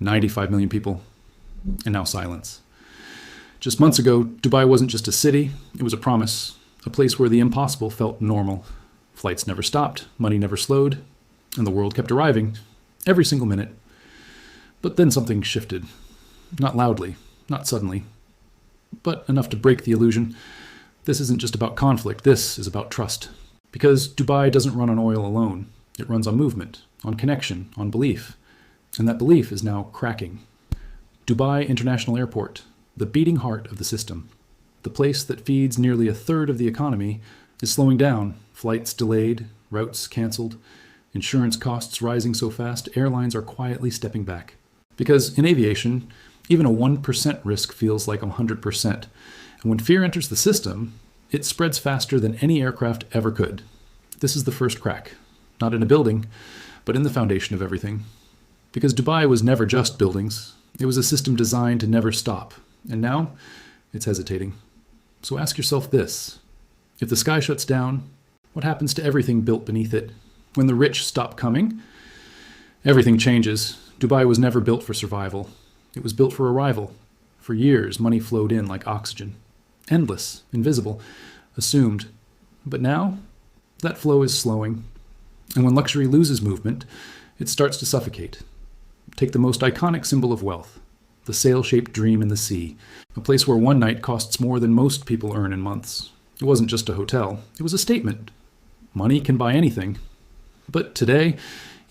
95 million people, and now silence. Just months ago, Dubai wasn't just a city, it was a promise, a place where the impossible felt normal. Flights never stopped, money never slowed, and the world kept arriving, every single minute. But then something shifted. Not loudly, not suddenly, but enough to break the illusion. This isn't just about conflict, this is about trust. Because Dubai doesn't run on oil alone. It runs on movement, on connection, on belief. And that belief is now cracking. Dubai International Airport, the beating heart of the system, the place that feeds nearly a third of the economy, is slowing down. Flights delayed, routes canceled, insurance costs rising so fast, airlines are quietly stepping back. Because in aviation, even a 1% risk feels like 100%. And when fear enters the system, it spreads faster than any aircraft ever could. This is the first crack, not in a building, but in the foundation of everything. Because Dubai was never just buildings. It was a system designed to never stop. And now, it's hesitating. So ask yourself this. If the sky shuts down, what happens to everything built beneath it? When the rich stop coming, everything changes. Dubai was never built for survival. It was built for arrival. For years, money flowed in like oxygen. Endless, invisible, assumed. But now, that flow is slowing. And when luxury loses movement, it starts to suffocate. Take the most iconic symbol of wealth, the sail-shaped dream in the sea, a place where one night costs more than most people earn in months. It wasn't just a hotel, it was a statement. Money can buy anything. But today,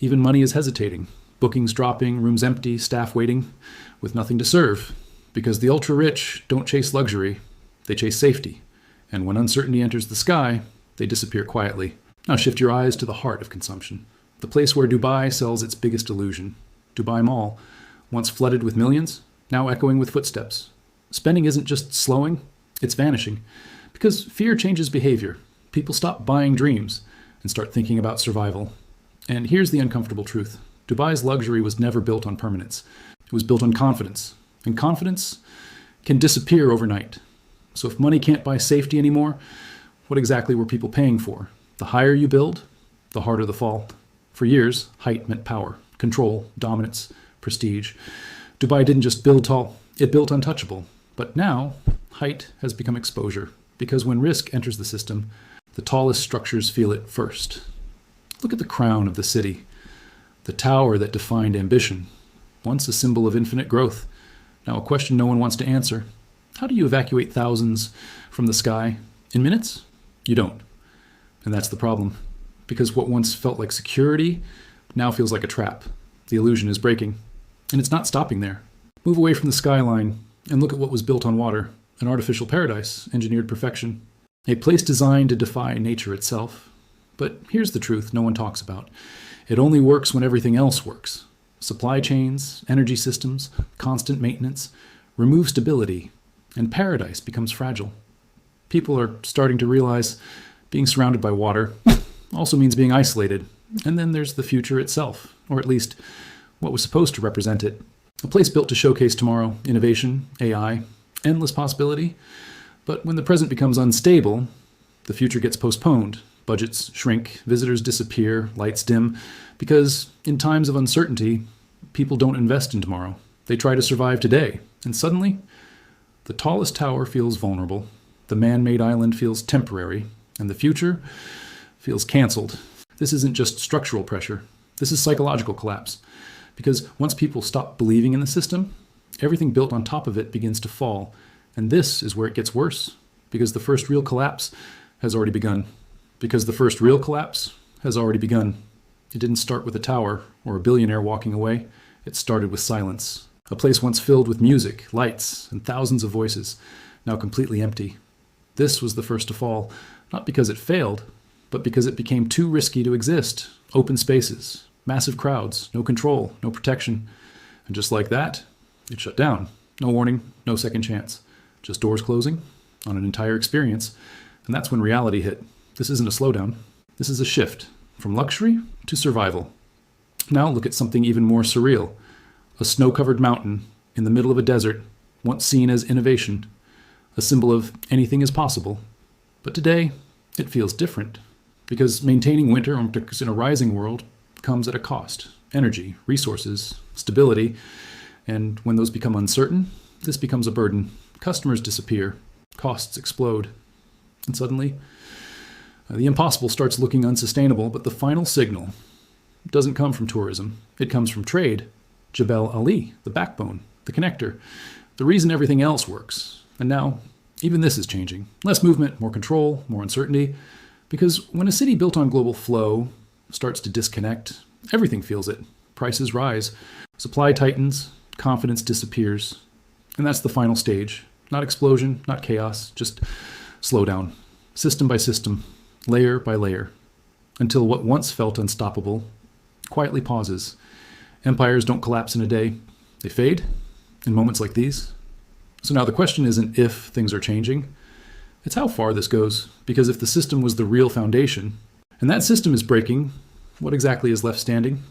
even money is hesitating. Bookings dropping, rooms empty, staff waiting, with nothing to serve. Because the ultra-rich don't chase luxury, they chase safety. And when uncertainty enters the sky, they disappear quietly. Now shift your eyes to the heart of consumption. The place where Dubai sells its biggest illusion. Dubai Mall, once flooded with millions, now echoing with footsteps. Spending isn't just slowing, it's vanishing. Because fear changes behavior. People stop buying dreams and start thinking about survival. And here's the uncomfortable truth. Dubai's luxury was never built on permanence. It was built on confidence. And confidence can disappear overnight. So if money can't buy safety anymore, what exactly were people paying for? The higher you build, the harder the fall. For years, height meant power, control, dominance, prestige. Dubai didn't just build tall, it built untouchable. But now, height has become exposure. Because when risk enters the system, the tallest structures feel it first. Look at the crown of the city, the tower that defined ambition, once a symbol of infinite growth. Now a question no one wants to answer. How do you evacuate thousands from the sky? In minutes? You don't. And that's the problem. Because what once felt like security now feels like a trap. The illusion is breaking. And it's not stopping there. Move away from the skyline and look at what was built on water. An artificial paradise, engineered perfection. A place designed to defy nature itself. But here's the truth no one talks about. It only works when everything else works. Supply chains, energy systems, constant maintenance, remove stability, and paradise becomes fragile. People are starting to realize being surrounded by water also means being isolated. And then there's the future itself, or at least what was supposed to represent it. A place built to showcase tomorrow, innovation, AI, endless possibility. But when the present becomes unstable, the future gets postponed. Budgets shrink, visitors disappear, lights dim. Because in times of uncertainty, people don't invest in tomorrow. They try to survive today. And suddenly, the tallest tower feels vulnerable. The man-made island feels temporary. And the future feels canceled. This isn't just structural pressure. This is psychological collapse. Because once people stop believing in the system, everything built on top of it begins to fall. And this is where it gets worse. Because the first real collapse has already begun. Because the first real collapse has already begun. It didn't start with a tower or a billionaire walking away. It started with silence. A place once filled with music, lights, and thousands of voices, now completely empty. This was the first to fall, not because it failed, but because it became too risky to exist. Open spaces, massive crowds, no control, no protection. And just like that, it shut down. No warning, no second chance. Just doors closing on an entire experience. And that's when reality hit. This isn't a slowdown. This is a shift from luxury to survival. Now look at something even more surreal. A snow-covered mountain in the middle of a desert, once seen as innovation, a symbol of anything is possible. But today, it feels different. Because maintaining winter in a rising world comes at a cost. Energy, resources, stability. And when those become uncertain, this becomes a burden. Customers disappear, costs explode, and suddenly the impossible starts looking unsustainable. But the final signal doesn't come from tourism. It comes from trade. Jebel Ali, the backbone, the connector, the reason everything else works. And now, even this is changing. Less movement, more control, more uncertainty. Because when a city built on global flow starts to disconnect, everything feels it. Prices rise, supply tightens, confidence disappears. And that's the final stage. Not explosion, not chaos, just slowdown. System by system, layer by layer. Until what once felt unstoppable quietly pauses. Empires don't collapse in a day. They fade in moments like these. So now the question isn't if things are changing, it's how far this goes. Because if the system was the real foundation, and that system is breaking, what exactly is left standing?